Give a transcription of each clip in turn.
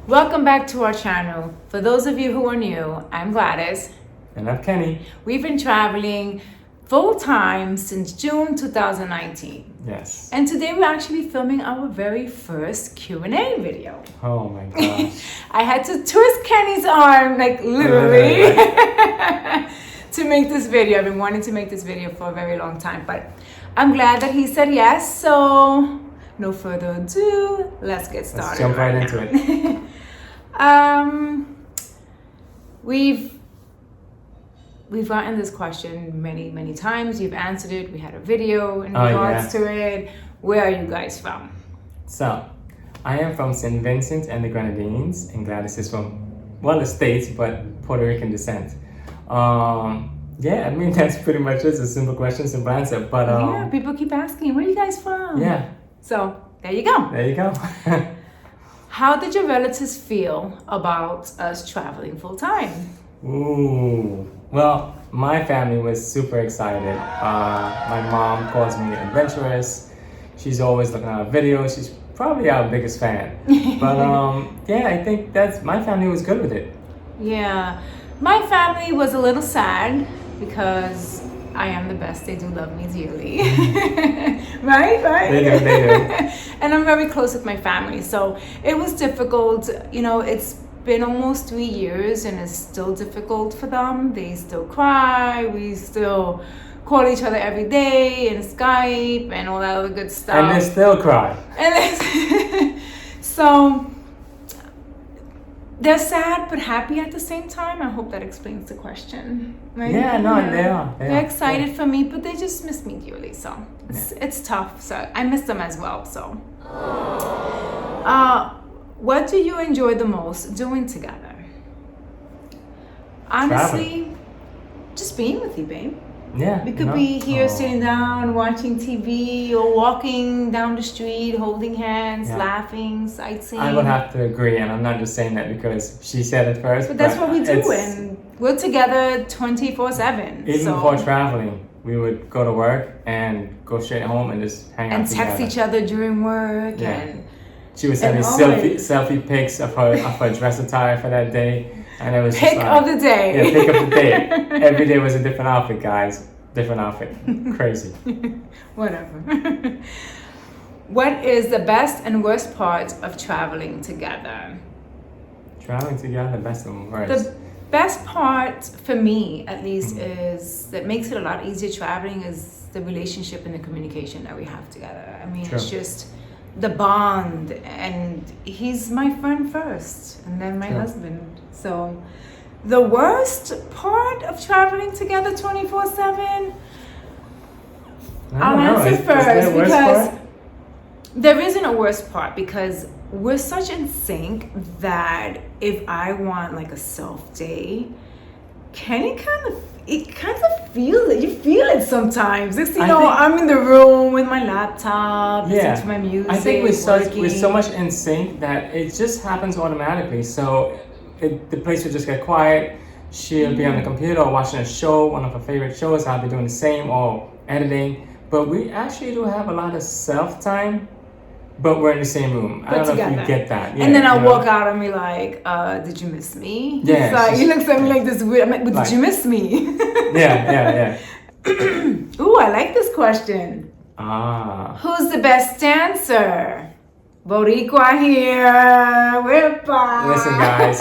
Welcome back to our channel. For those of you who are new, I'm Gladys. And I'm Kenny. We've been traveling full-time since June 2019. Yes. And today we're actually filming our very first Q&A video. Oh my gosh. I had to twist Kenny's arm, like literally, to make this video. I've been wanting to make this video for a very long time, but I'm glad that he said yes. So no further ado, let's get started. Let's jump right into it. We've gotten this question many times. You've answered it. We had a video in regards to it. Where are you guys from? So, I am from St. Vincent and the Grenadines, and Gladys is from, well, the States, but Puerto Rican descent. Yeah, I mean, that's pretty much it. It's a simple question, simple answer. But yeah, people keep asking, where are you guys from? Yeah. So, there you go. There you go. How did your relatives feel about us traveling full time? Ooh. Well, my family was super excited. My mom calls me adventurous. She's always looking at our videos. She's probably our biggest fan. But yeah, I think my family was good with it. Yeah. My family was a little sad because I am the best. They do love me dearly. Right? They do. And I'm very close with my family. So it was difficult. You know, it's been almost 3 years and it's still difficult for them. They still cry. We still call each other every day and Skype and all that other good stuff. And they still cry. So they're sad but happy at the same time. I hope that explains the question. Right? Yeah, no, they are. They're excited for me, but they just miss me dearly. So it's tough. So I miss them as well. So, what do you enjoy the most doing together? Honestly, just being with you, babe. Yeah. We could be here sitting down, watching TV, or walking down the street, holding hands, laughing, sightseeing. I would have to agree, and I'm not just saying that because she said it first. But that's what we do, and we're together 24/7. Even before traveling, we would go to work and go straight home and just hang out and text each other during work. Yeah. And she would send me selfie pics of her dress attire for that day. And it was pick of the day. Yeah, pick of the day. Every day was a different outfit, guys. Different outfit. Crazy. Whatever. What is the best and worst part of traveling together? Traveling together, best and worst. The best part for me, at least, is that makes it a lot easier traveling is the relationship and the communication that we have together. I mean, It's just the bond, and he's my friend first, and then my husband. So, the worst part of traveling together 24/7. I'll answer first because there isn't a worst part because we're such in sync that if I want like a self day, Kenny kind of feels it. You feel it sometimes. I'm in the room with my laptop, listening to my music. I think we're so much in sync that it just happens automatically. So the place will just get quiet. She'll be on the computer or watching a show, one of her favorite shows. I'll be doing the same or editing. But we actually do have a lot of self time. But we're in the same room. I don't know if you get that. Yeah, and then I'll walk out and be like, did you miss me? Yeah. He looks at me like this weird. I'm like, but did you miss me? Yeah. Ooh, I like this question. Who's the best dancer? Boricua here. Listen, guys.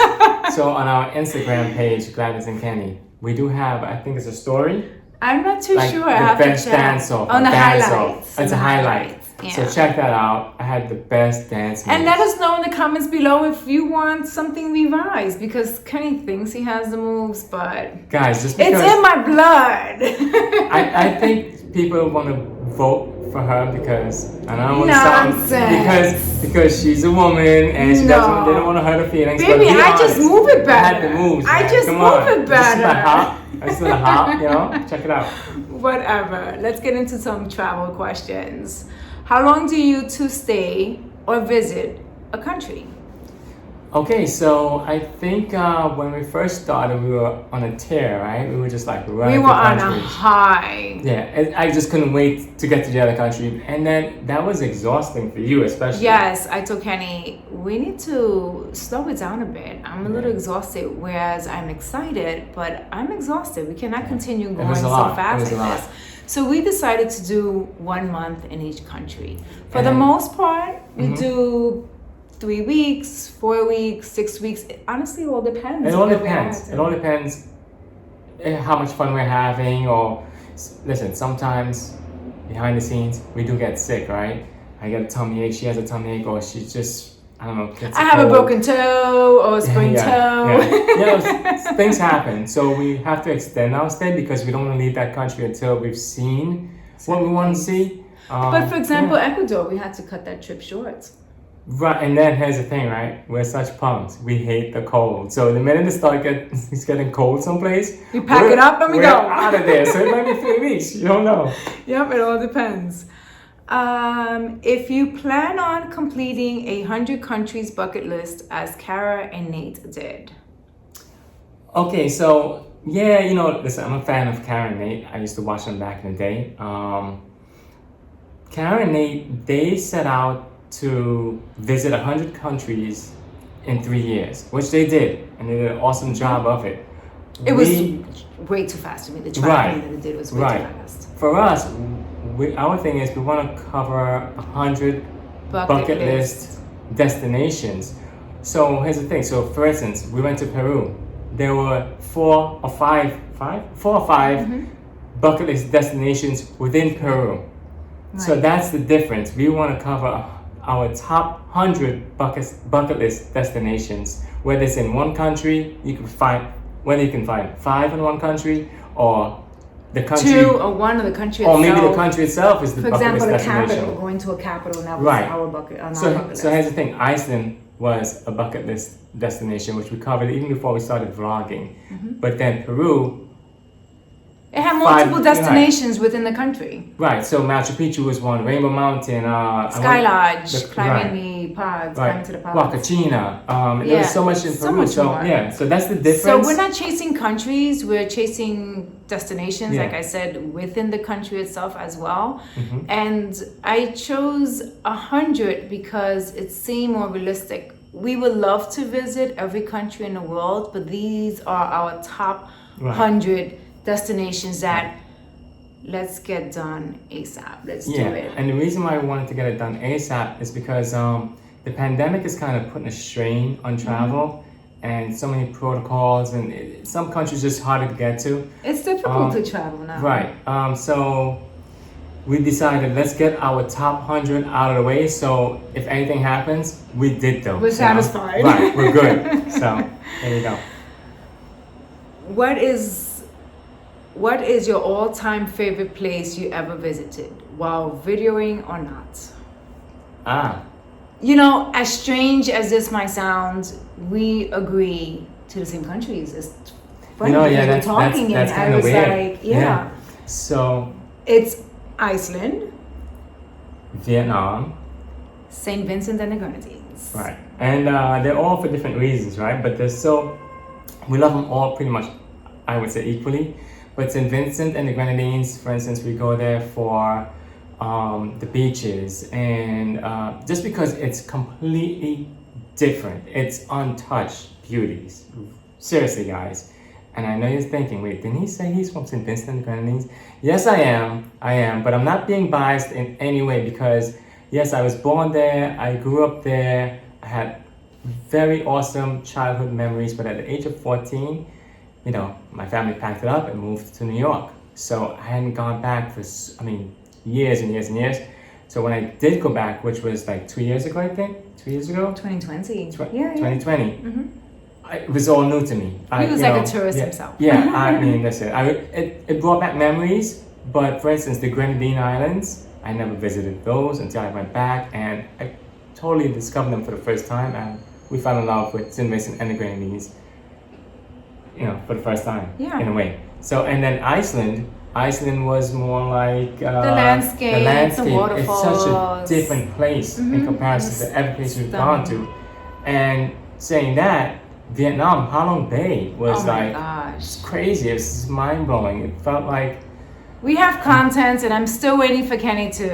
So on our Instagram page, Gladys and Kenny, we do have, I think it's a story. I'm not too sure. I have to check. The best dance-off. On the highlights. It's a highlight. Yeah. So check that out. I had the best dance moves. And let us know in the comments below if you want something revised, because Kenny thinks he has the moves, but guys, just because it's in my blood. I think people want to vote for her because I don't want to sound because she's a woman and she doesn't. They don't want to hurt her feelings. Baby, I just move it better. I had the moves. I just move it better. It's not a hop, you know. Check it out. Whatever. Let's get into some travel questions. How long do you two stay or visit a country? Okay, so I think when we first started, we were on a tear, right? We were just like running We were to on a countries. high. Yeah, and I just couldn't wait to get to the other country, and then that was exhausting for you, especially. Yes, I told Kenny, we need to slow it down a bit. I'm a little exhausted, whereas I'm excited, but I'm exhausted. We cannot continue going so fast like this. So we decided to do 1 month in each country. For the most part, we do 3 weeks, 4 weeks, 6 weeks. It honestly all depends. It all depends. It all depends how much fun we're having, or listen, sometimes behind the scenes we do get sick, right? I get a tummy ache, she has a tummy ache, or she just, I don't know, gets I have a broken toe or a sprained toe. Things happen. So we have to extend our stay because we don't want to leave that country until we've seen what we want to see. But for example, Ecuador, we had to cut that trip short. Right, and then here's the thing, right? We're such punks. We hate the cold. So the minute it's getting cold someplace, we pack it up and we we're go out of there. So it might be 3 weeks. You don't know. Yep, it all depends. If you plan on completing 100 countries bucket list as Kara and Nate did. Okay, so yeah, listen, I'm a fan of Kara and Nate. I used to watch them back in the day. Kara and Nate, they set out to visit 100 countries in 3 years, which they did, and they did an awesome job of it. It was way too fast to me. The traveling that it did was way too fast. For us, our thing is we want to cover 100 bucket list destinations. So here's the thing. So for instance, we went to Peru. There were 4 or 5 bucket list destinations within Peru. Right. So that's the difference. We want to cover our top 100 bucket list destinations. Whether it's in one country, you can find 5 in one country, or the country 2 or 1 of the country or itself. maybe the country itself is the bucket list destination. For example, the capital, going to a capital, and that was our bucket list. So here's the thing, Iceland was a bucket list destination, which we covered even before we started vlogging. But then Peru, it had multiple destinations within the country. Right, so Machu Picchu was one, Rainbow Mountain, Sky Lodge, climbing the pods, climbing to the pods. Huacachina, there was so much in Peru. So that's the difference. So we're not chasing countries, we're chasing destinations, like I said, within the country itself as well. And I chose 100 because it seemed more realistic. We would love to visit every country in the world, but these are our top 100 destinations that let's get done ASAP. Let's do it. And the reason why we wanted to get it done ASAP is because the pandemic is kind of putting a strain on travel, and so many protocols, and some countries just harder to get to. It's difficult to travel now. Right. So we decided, let's get our top 100 out of the way, so if anything happens, we did those. We're satisfied. Right, we're good. So there you go. What is your all-time favorite place you ever visited, while videoing or not? As strange as this might sound, we agree to the same countries. It's funny that's kind of weird. like, So it's Iceland, Vietnam, St. Vincent and the Grenadines. Right, and they're all for different reasons, right? But we love them all pretty much, I would say, equally. But St. Vincent and the Grenadines, for instance, we go there for the beaches, and just because it's completely different. It's untouched beauties. Seriously, guys. And I know you're thinking, wait, didn't he say he's from St. Vincent and the Grenadines? Yes, I am, but I'm not being biased in any way because, yes, I was born there, I grew up there, I had very awesome childhood memories, but at the age of 14, my family packed it up and moved to New York. So I hadn't gone back for, years and years and years. So when I did go back, which was like 2 years ago, I think, 2 years ago? 2020. 2020. Mm-hmm. It was all new to me. He was like a tourist himself. Listen, it brought back memories, but for instance, the Grenadine Islands, I never visited those until I went back, and I totally discovered them for the first time, and we fell in love with St. Vincent and the Grenadines, for the first time, in a way. So, and then Iceland was more like the landscape, the waterfalls. It's such a different place in comparison to every place we've gone to, and saying that, Vietnam, Ha Long Bay was Oh my gosh. crazy. It was mind blowing. It felt like We have content, and I'm still waiting for Kenny to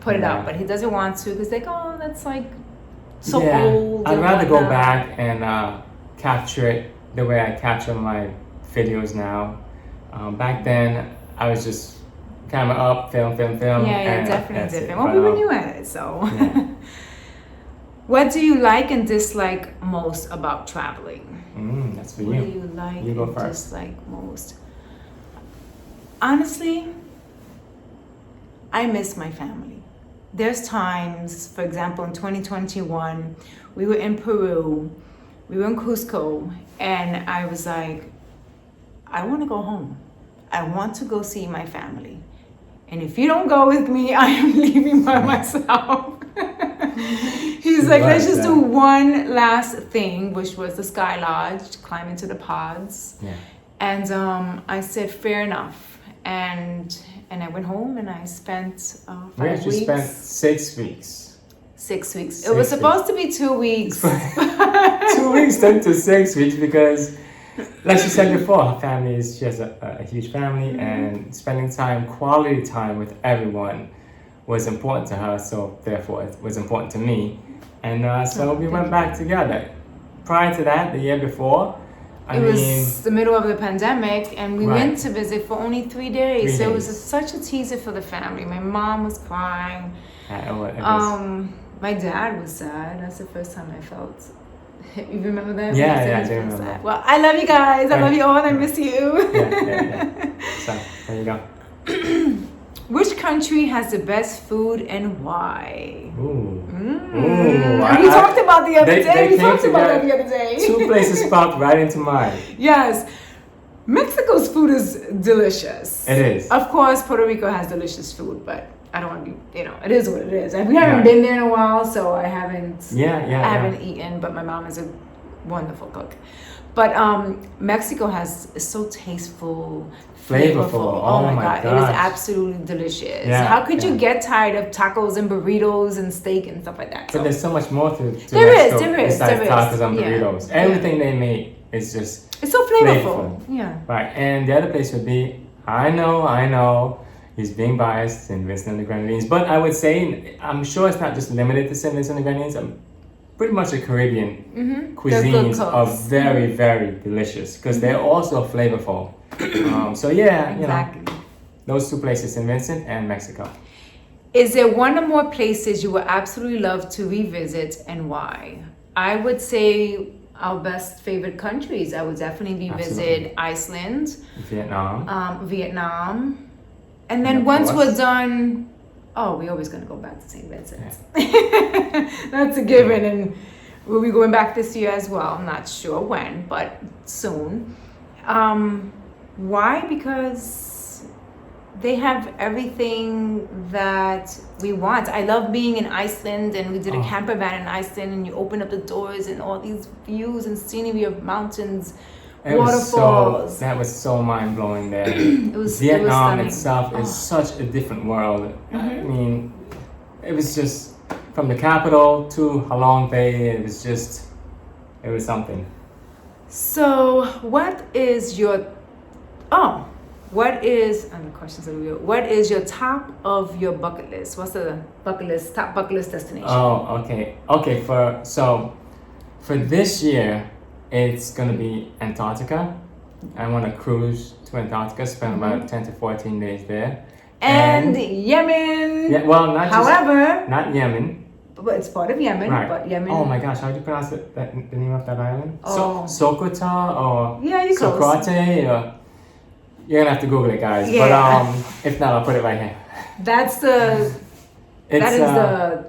put it Yeah. up, but he doesn't want to because like, oh, that's like so yeah, old. I'd and rather go whatnot. back and capture it the way I capture my videos now. Back then, I was just camera up, film. Yeah, and definitely that's it. different. Well, But, we were new at it, so. Yeah. What do you like and dislike most about traveling? That's for What do you. you like You go and first. dislike most? Honestly, I miss my family. There's times, for example, in 2021, we were in Peru, we were in Cusco, and I was like, I want to go home. I want to go see my family. And if you don't go with me, I am leaving by myself. He's like, let's just do one last thing, which was the Sky Lodge, climb into the pods. Yeah. And I said, fair enough. And I went home and I spent 5 We actually weeks. spent 6 weeks. 6 weeks. It 6 was supposed to be 2 weeks. 2 weeks turned to 6 weeks because, like she said before, her family she has a huge family, and spending quality time with everyone was important to her, so therefore it was important to me. And so we went back together. Prior to that, the year before, It was the middle of the pandemic, and we Right. went to visit for only 3 days. 3 So it was days. such a teaser for the family. My mom was crying. it was, My dad was sad. That's the first time I felt. You remember that? Yeah, When he said yeah, I he do felt remember. sad? Well, I love you guys. I love you all, and I miss you. yeah. So there you go. Which country has the best food and why? Ooh. We talked about the other day. We came talked about that together. the other day. 2 places popped right into mind. Yes. Mexico's food is delicious. It is. Of course, Puerto Rico has delicious food, but I don't want to be, it is what it is. And we haven't Yeah. been there in a while, so I haven't Yeah. haven't eaten, but my mom is a wonderful cook. But Mexico is so tasteful, Flavorful. Oh my God. It is gosh. absolutely delicious. Yeah, How could you yeah. get tired of tacos and burritos and steak and stuff like that? But there's so much more to There is, Mexico there is, besides there is. tacos and Yeah. burritos. Everything they make is just It's so flavorful. flavorful. Yeah. right. And the other place would be, I know, he's being biased in Vincent and the Grenadines, but I would say, I'm sure it's not just limited to St. Vincent and the Grenadines. Pretty much the Caribbean cuisines cooks. are very, very delicious because they're also flavorful. So yeah, Exactly. those 2 places, St. Vincent and Mexico. Is there one or more places you would absolutely love to revisit and why? I would say our best favorite countries. I would definitely visit Iceland, Vietnam, and then And of once course- we're done, we always gonna go back to St. Vincent. That's a given, and we'll be going back this year as well. I'm not sure when, but soon. Why? Because they have everything that we want. I love being in Iceland, and we did a camper van in Iceland, and you open up the doors and all these views and scenery of mountains, waterfalls. That was so mind blowing there. stunning. Vietnam itself is such a different world. I mean, it was just from the capital to Ha Long Bay. It was something. So, what is your what is your top of your bucket list? What's the top bucket list destination? Oh, okay. For this year, it's gonna be Antarctica. I want to cruise to Antarctica, spend about 10 to 14 days there. And Yemen. Yeah, well, not Yemen. But it's part of Yemen. Right. But Yemen. Oh my gosh, how do you pronounce it? The name of that island? Oh. Socotra or Yeah, you're close. Socrate or you're gonna have to Google it, guys. Yeah. But if not, I'll put it right here. That is the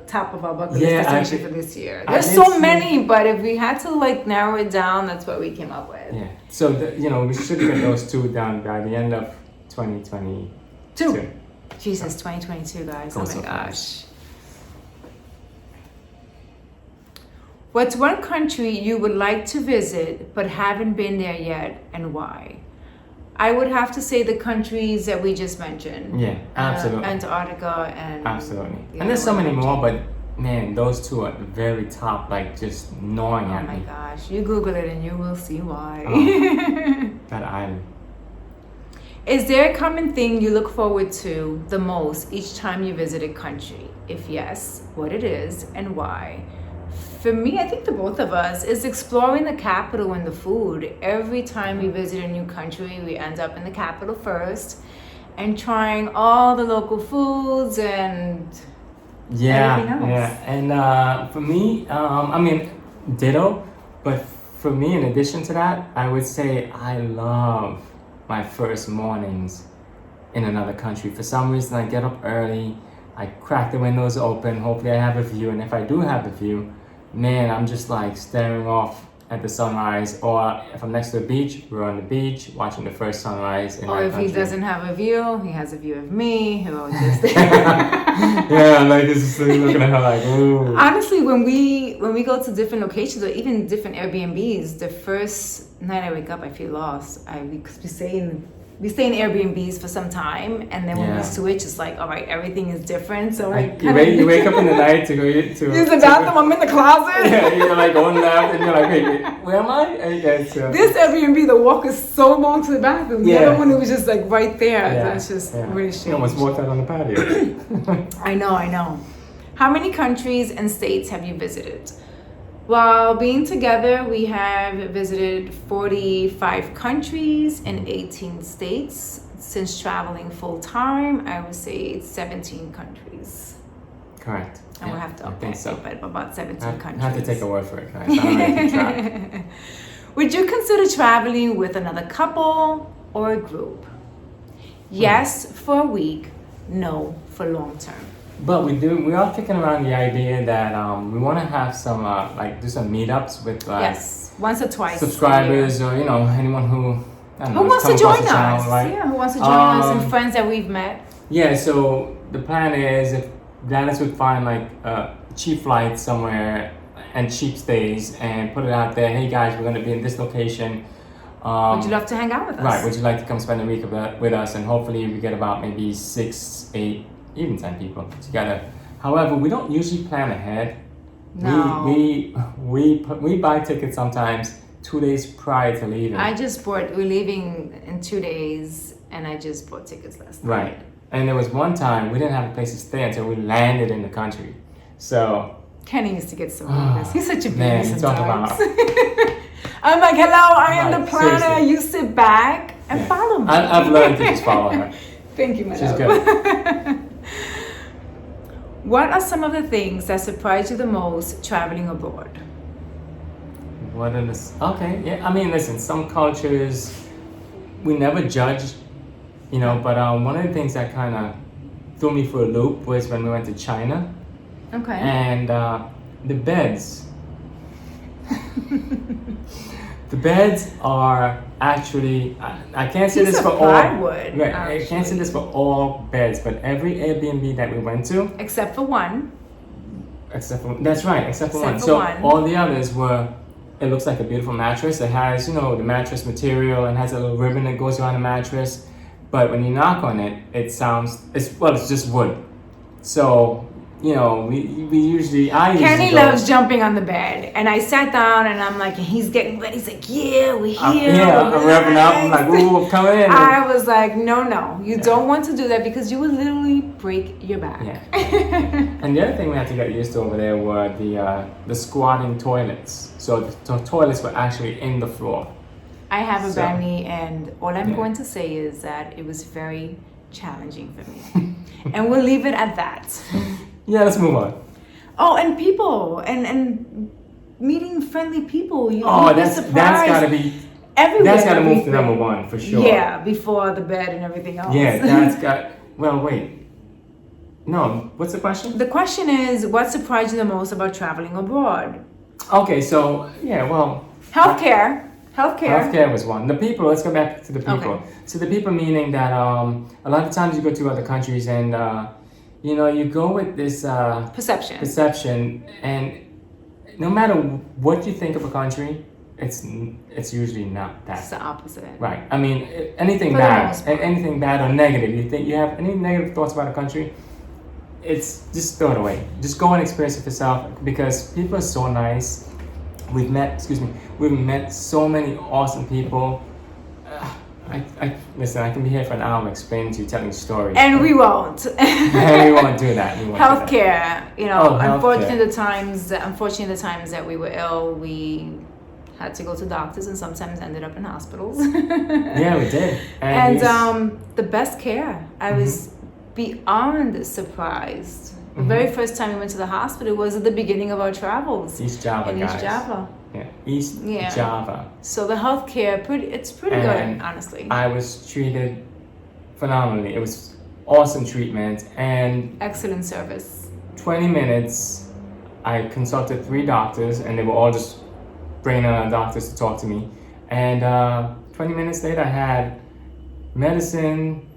top of our bucket list destination for this year. There's so many, but if we had to narrow it down, that's what we came up with. Yeah. So we should get those 2 done by the end of 2022. Jesus, 2022, guys. Goes Oh so my fast. gosh. What's one country you would like to visit but haven't been there yet, and why? I would have to say the countries that we just mentioned. Yeah, absolutely. Antarctica and... Absolutely. the And there's so other many one. more, but man, those two are at the very top, like just gnawing at me. Oh my gosh, you Google it and you will see why. That island. Is there a common thing you look forward to the most each time you visit a country? If yes, what it is and why? For me, I think the both of us is exploring the capital and the food. Every time we visit a new country, we end up in the capital first and trying all the local foods and everything else. Yeah. And for me, I mean, ditto. But for me, in addition to that, I would say I love my first mornings in another country. For some reason, I get up early, I crack the windows open, hopefully I have a view, and if I do have the view, man, I'm just like staring off at the sunrise, or if I'm next to the beach, we're on the beach watching the first sunrise in or that if country. he doesn't have a view, he has a view of me, who just yeah, like just looking at her like, ooh. Honestly, when we go to different locations or even different Airbnbs, the first night I wake up, I feel lost. Because we stay in Airbnbs for some time, and then when we switch, it's like, all right, everything is different. So you wake up in the night to go to use the bathroom. I'm in the closet. Yeah, you're like going left, and you're like, wait, where am I? This Airbnb, the walk is so long to the bathroom. The other one, it was just like right there. Yeah. That's just really strange. You almost walked out on the patio. I know. How many countries and states have you visited? While being together, we have visited 45 countries and 18 states. Since traveling full time, I would say it's 17 countries. Correct. And we'll have to update it, but about 17 countries. I have to take a word for it, guys. I don't know if you try. Would you consider traveling with another couple or a group? Yes, for a week. No, for long term. But we are kicking around the idea that we want to have some do some meetups with once or twice subscribers or anyone who wants to join us, channel, right? Yeah, who wants to join us and friends that we've met. Yeah, so the plan is if Gladys would find like a cheap flight somewhere and cheap stays and put it out there, hey guys, we're going to be in this location. Would you love to hang out with us? Right, would you like to come spend a week with us, and hopefully we get about maybe 6, 8, even 10 people together. However, we don't usually plan ahead. No. We buy tickets sometimes 2 days prior to leaving. We're leaving in 2 days, and I just bought tickets last night. Right. And there was one time we didn't have a place to stay until we landed in the country. So Kenny used to get so nervous. He's such a baby sometimes. Talk about I'm like, hello, I am the planner. Seriously. You sit back and follow me. I've learned to just follow her. Thank you, my She's love. good. What are some of the things that surprise you the most traveling abroad? Okay, yeah. I mean, listen, some cultures, we never judge, but one of the things that kind of threw me for a loop was when we went to China. Okay. And the beds. The beds are actually, I can't say this for all. Plywood, right, I can't say this for all beds, but every Airbnb that we went to, except for one. Except for one. So all the others were. It looks like a beautiful mattress. It has, the mattress material and has a little ribbon that goes around the mattress. But when you knock on it, it's just wood. So. Kenny loves jumping on the bed, and I sat down and I'm like, he's getting ready. He's like, yeah, we're here. I'm revving up. I'm like, ooh, I'm coming in. I was like, no, you don't want to do that because you will literally break your back. Yeah. And the other thing we had to get used to over there were the squatting toilets. So the toilets were actually in the floor. I have a bad knee, and all I'm going to say is that it was very challenging for me. And we'll leave it at that. Yeah, let's move on. Oh, and people and meeting friendly people. That's gotta be everywhere. That's gotta move to number one for sure. Yeah, before the bed and everything else. Yeah, that's got. Well, wait. No, what's the question? The question is, what surprised you the most about traveling abroad? Okay, so healthcare. Healthcare was one. The people. Let's go back to the people. Okay. So the people meaning that a lot of times you go to other countries and. You go with this perception, and no matter what you think of a country, it's usually not that. It's the opposite. Right. I mean, anything bad or negative. You think you have any negative thoughts about a country, it's just throw it away. Just go and experience it yourself because people are so nice. We've met so many awesome people. Listen, I can be here for an hour explaining to you, telling stories. And we won't. And we won't do that. Healthcare, unfortunately healthcare. the times that we were ill, we had to go to doctors and sometimes ended up in hospitals. Yeah, we did. And the best care, I was beyond surprised. The very first time we went to the hospital was at the beginning of our travels. East Java, in guys. East Java. Yeah, East Java. So the healthcare, it's pretty good, honestly. I was treated phenomenally. It was awesome treatment and excellent service. 20 minutes, I consulted 3 doctors, and they were all just bringing on doctors to talk to me. And 20 minutes later, I had medicine,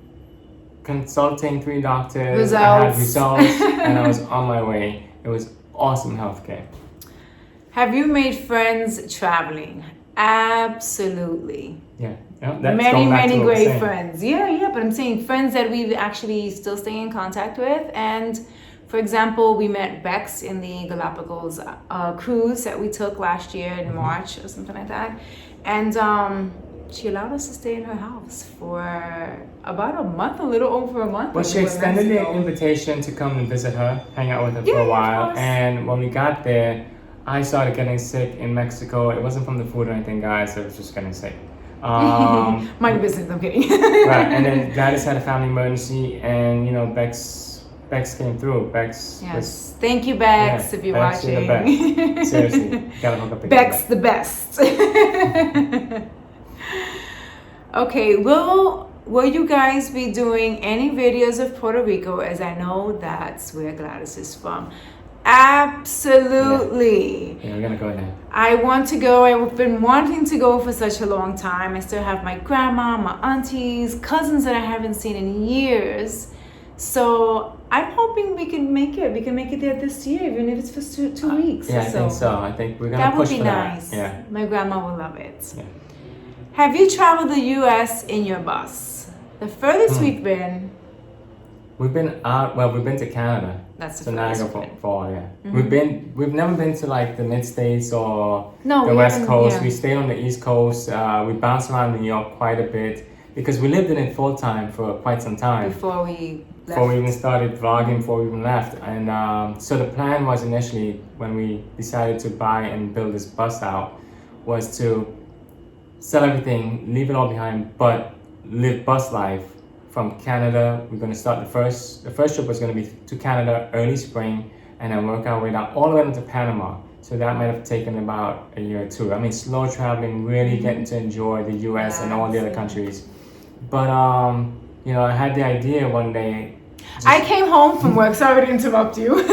consulting 3 doctors, I had results, and I was on my way. It was awesome healthcare. Have you made friends traveling? Absolutely. Yeah. That's many great friends. Yeah, but I'm saying friends that we actually still stay in contact with. And for example, we met Bex in the Galapagos cruise that we took last year in March or something like that. And she allowed us to stay in her house for about a month, a little over a month. Well, she extended the invitation to come and visit her, hang out with her for a while. And when we got there, I started getting sick in Mexico. It wasn't from the food or anything, guys. I was just getting sick. My business, I'm kidding. Right, and then Gladys had a family emergency, and Bex came through. Bex was, thank you, Bex, if you're Bex, watching. You're the best. Seriously, gotta hook up. Bex the best. Okay, will you guys be doing any videos of Puerto Rico, as I know that's where Gladys is from? Absolutely. Yeah, we're gonna go now. I want to go. I've been wanting to go for such a long time. I still have my grandma, my aunties, cousins that I haven't seen in years. So I'm hoping we can make it. We can make it there this year, even if it's for two weeks. Yeah, I think so. I think we're gonna push for that. That would be nice. Yeah. My grandma will love it. Yeah. Have you traveled the U.S. in your bus? The furthest we've been. We've been out. Well, we've been to Canada. That's the so furthest. Niagara Falls. Yeah. We've never been to like the mid states or the West Coast. Yeah. We stayed on the East Coast. We bounced around New York quite a bit because we lived in it full time for quite some time. Before we even started vlogging, before we even left. And so the plan was initially, when we decided to buy and build this bus out, was to sell everything, leave it all behind, but live bus life from Canada. We're going to start the first trip was going to be to Canada early spring, and then work our way down all the way into Panama. So that might have taken about a year or 2. I mean, slow traveling, really getting to enjoy the US and all the other countries. But I had the idea one day. I came home from work. Sorry to interrupt you.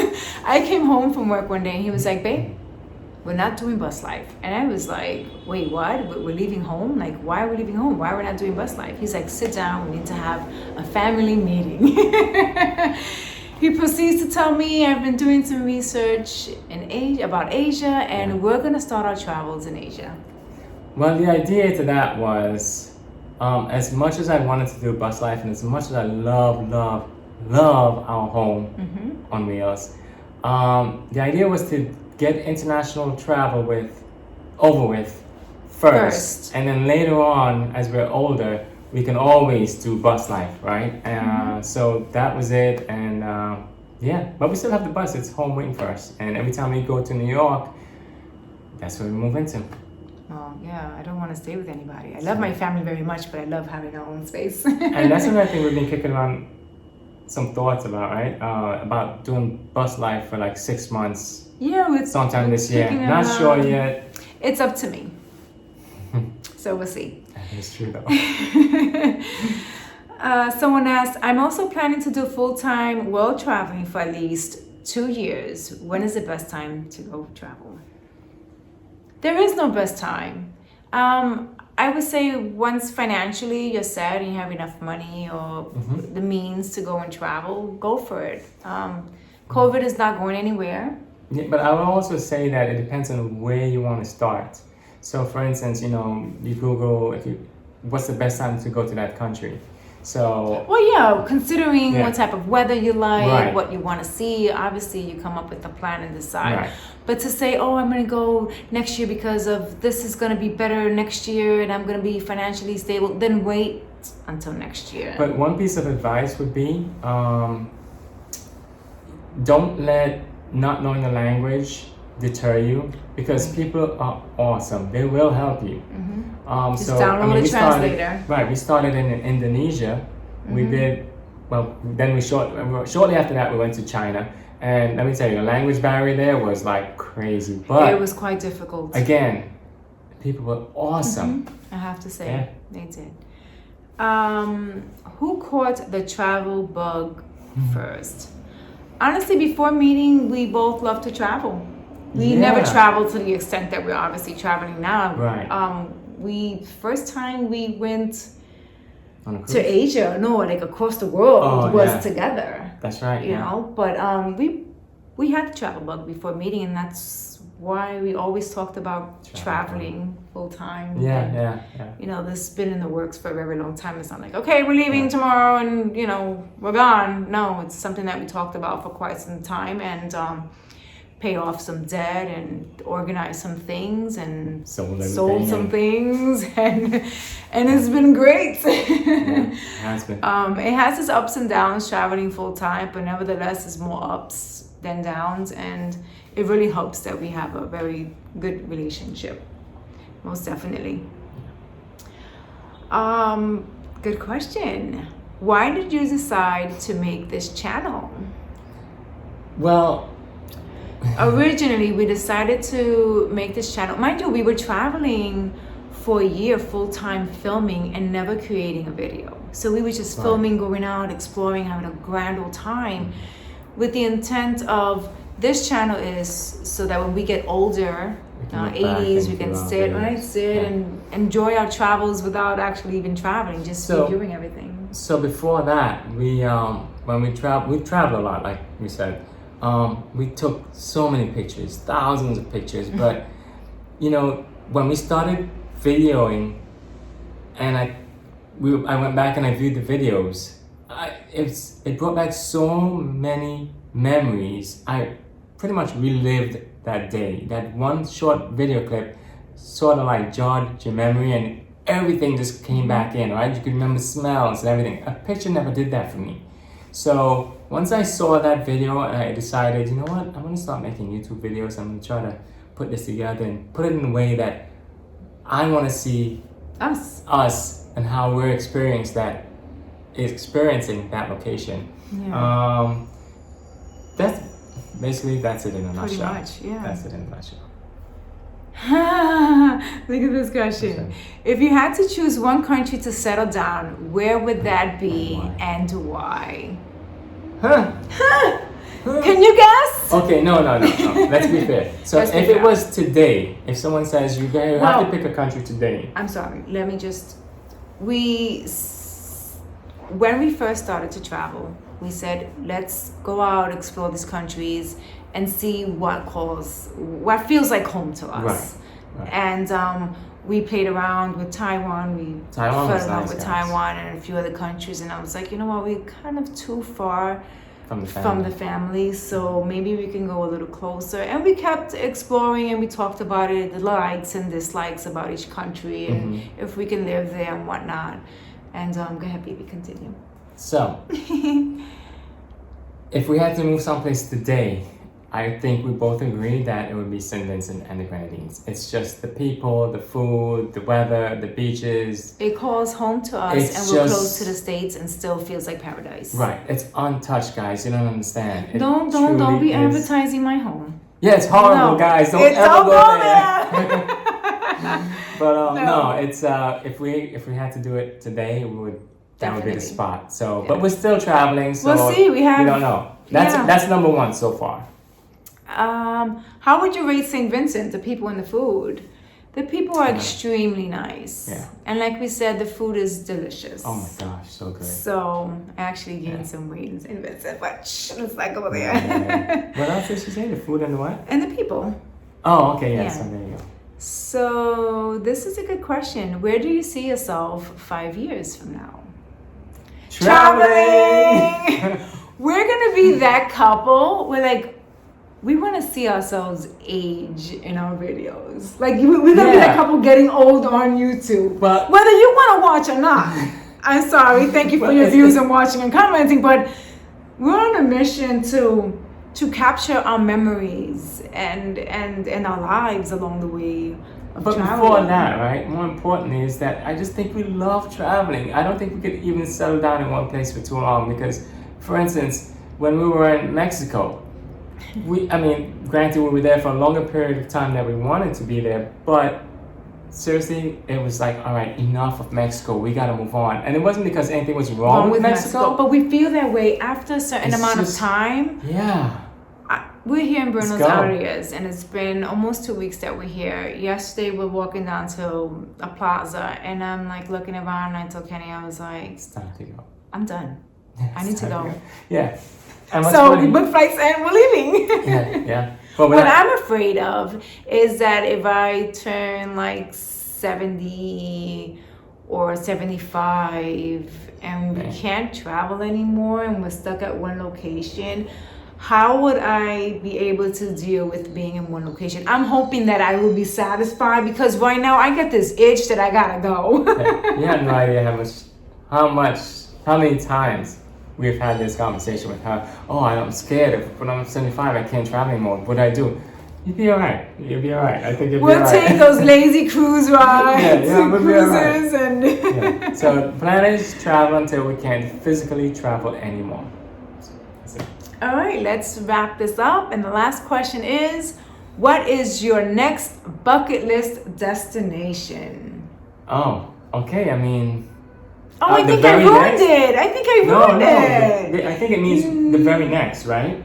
I came home from work one day, and he was like, "Babe, we're not doing bus life." And I was like, "Wait, what? We're leaving home? Like, why are we leaving home? Why are we not doing bus life?" He's like, "Sit down. We need to have a family meeting." He proceeds to tell me I've been doing some research about Asia, and we're gonna start our travels in Asia. Well, the idea to that was, as much as I wanted to do bus life, and as much as I love our home on wheels, the idea was to get international travel over with first, and then later on, as we're older, we can always do bus life, right? So that was it, and but we still have the bus. It's home waiting for us, and every time we go to New York, that's where we move into. Oh yeah, I don't want to stay with anybody. I love my family very much, but I love having our own space. And that's another thing we've been kicking around some thoughts about, right? About doing bus life for like 6 months. Yeah, it's sometime this year. Not sure yet. It's up to me. So we'll see. It's true though. Someone asked, I'm also planning to do full-time world traveling for at least 2 years. When is the best time to go travel? There is no best time. I would say once financially you're set and you have enough money or the means to go and travel, go for it. COVID is not going anywhere. Yeah, but I would also say that it depends on where you want to start. So for instance, you Google what's the best time to go to that country. So well, yeah, considering what type of weather you like, Right. what you want to see, obviously you come up with a plan and decide. Right. But to say, oh, I'm going to go next year because of this is going to be better next year and I'm going to be financially stable, then wait until next year. But one piece of advice would be, don't let not knowing the language deter you, because people are awesome. They will help you. Just download a translator. We started in Indonesia. We did, then shortly after that we went to China. And let me tell you, the language barrier there was like crazy. But it was quite difficult. Again, people were awesome. I have to say, they did. Who caught the travel bug first? Honestly, before meeting, we both love to travel. We never traveled to the extent that we're obviously traveling now. Right. First time we went to Asia, like across the world, was together. That's right. You know, but we had the travel bug before meeting, and that's why we always talked about traveling full time. Yeah. You know, this has been in the works for a very long time. It's not like, okay, we're leaving tomorrow and, we're gone. No, it's something that we talked about for quite some time, and pay off some debt and organize some things and sold some things, and it's been great. It has been. It has its ups and downs traveling full time, but nevertheless it's more ups than downs, and it really helps that we have a very good relationship. Most definitely. Good question. Why did you decide to make this channel? Well, originally we decided to make this channel. Mind you, we were traveling for a year full-time filming and never creating a video. So we were just filming, going out, exploring, having a grand old time, with the intent of this channel is so that when we get older, 80s, we can sit and enjoy our travels without actually even traveling, just reviewing everything. So before that, when we traveled a lot, like we said. We took so many pictures, thousands of pictures, but when we started videoing, and I went back and I viewed the videos, it brought back so many memories. I pretty much relived that day. That one short video clip sort of like jogged your memory, and everything just came back in, right? You could remember smells and everything. A picture never did that for me. So once I saw that video, I decided, you know what, I'm gonna start making YouTube videos. I'm gonna try to put this together and put it in a way that I wanna see us and how we're experiencing that location. Yeah. That's it in a nutshell. Pretty much, yeah. That's it in a nutshell. Look at this question. If you had to choose one country to settle down, where would that be and why? Can you guess? Okay, no. Let's be fair. So if it was today, if someone says you have to pick a country today. I'm sorry. Let me just. When we first started to travel, we said, let's go out, explore these countries, and see what feels like home to us. Right. And we played around with Taiwan. We fell in love with Taiwan and a few other countries. And I was like, you know what, we're kind of too far from the family, so maybe we can go a little closer. And we kept exploring, and we talked about it, the likes and dislikes about each country, and if we can live there and whatnot. And go ahead, baby, continue. So, if we had to move someplace today, I think we both agree that it would be St. Vincent and the Grenadines. It's just the people, the food, the weather, the beaches. It calls home to us, and we're close to the States and still feels like paradise. Right. It's untouched, guys. You don't understand. Don't be advertising my home. Yeah, it's horrible, guys. Don't ever go there. But no, it's if we had to do it today, that would be the spot. So, but we're still traveling, so we'll see. We don't know. That's number one so far. How would you rate St. Vincent? The people and the food. The people are extremely nice. Yeah. And like we said, the food is delicious. Oh my gosh, so good. So I actually gained some weight in St. Vincent, but let's not go there. Yeah. What else did she say? The food and the what? And the people. Oh, okay, yeah. So there you go. So this is a good question. Where do you see yourself 5 years from now? traveling. We're gonna be that couple. We're like, we want to see ourselves age in our videos. Like we're gonna be that couple getting old on YouTube. But whether you want to watch or not, I'm sorry. Thank you for your views and watching and commenting. But we're on a mission to capture our memories and our lives along the way. But before that, right? More importantly is that I just think we love traveling. I don't think we could even settle down in one place for too long because, for instance, when we were in Mexico, granted we were there for a longer period of time than we wanted to be there, but seriously, it was like, all right, enough of Mexico. We got to move on. And it wasn't because anything was wrong with Mexico. But we feel that way after a certain amount of time. Yeah. We're here in Buenos Aires, and it's been almost 2 weeks that we're here. Yesterday, we're walking down to a plaza, and I'm like looking around, and I told Kenny, I was like, it's time to go. I'm done. I need to go. Yeah. So we booked flights and we're leaving. Yeah. But what I'm afraid of is that if I turn like 70 or 75 and we can't travel anymore and we're stuck at one location, how would I be able to deal with being in one location? I'm hoping that I will be satisfied because right now I get this itch that I gotta go. You have no idea how many times we've had this conversation with her. Oh, I'm scared. When I'm 75, I can't travel anymore. What do I do? You'll be all right. I think you'll be all right. We'll take those lazy cruise rides we'll cruises and... So the plan is travel until we can't physically travel anymore. That's it. All right, let's wrap this up. And the last question is, what is your next bucket list destination? Oh, okay. I think I ruined it. I think I ruined it. I think it means the very next, right?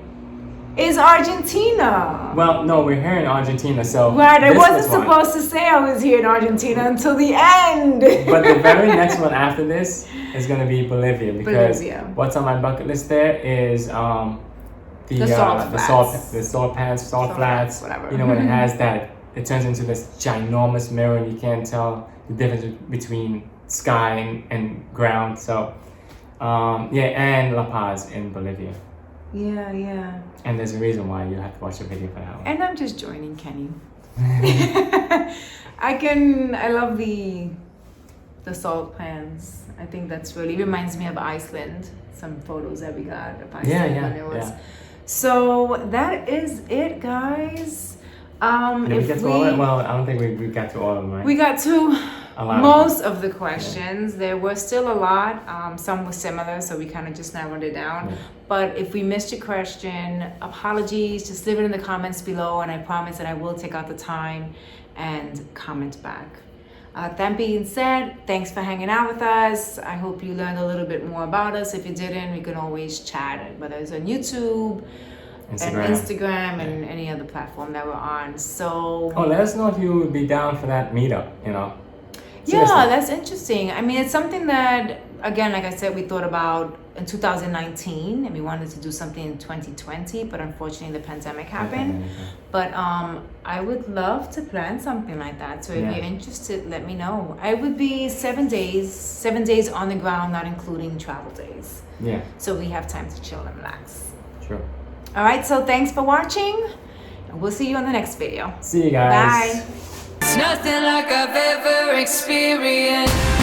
Is Argentina. Well, no, we're here in Argentina, so... Right, I wasn't supposed to say I was here in Argentina until the end. But the very next one after this is going to be Bolivia, because what's on my bucket list there is the salt flats, whatever. You know, when it has that, it turns into this ginormous mirror and you can't tell the difference between sky and ground. So, and La Paz in Bolivia. Yeah. And there's a reason why you have to watch the video for that one. And I'm just joining Kenny. I love the salt pans. I think that's really reminds me of Iceland. Some photos that we got of Iceland when it was. Yeah. So that is it, guys. Did we get to all of it? Well, I don't think we got to all of them, right? We got to most of the questions. There were still a lot. Some were similar, so we kind of just narrowed it down. Yeah. But if we missed your question, apologies. Just leave it in the comments below, and I promise that I will take out the time and comment back. That being said, thanks for hanging out with us. I hope you learned a little bit more about us. If you didn't, we can always chat, whether it's on YouTube, Instagram, and any other platform that we're on. So let us know if you would be down for that meetup, Seriously. Yeah, that's interesting. It's something that, again, like I said, we thought about in 2019, and we wanted to do something in 2020, but unfortunately the pandemic happened. But I would love to plan something like that. So if you're interested, let me know. I would be 7 days on the ground, not including travel days. Yeah. So we have time to chill and relax. Sure. All right, so thanks for watching, and we'll see you on the next video. See you guys. Bye. It's nothing like I've ever experienced.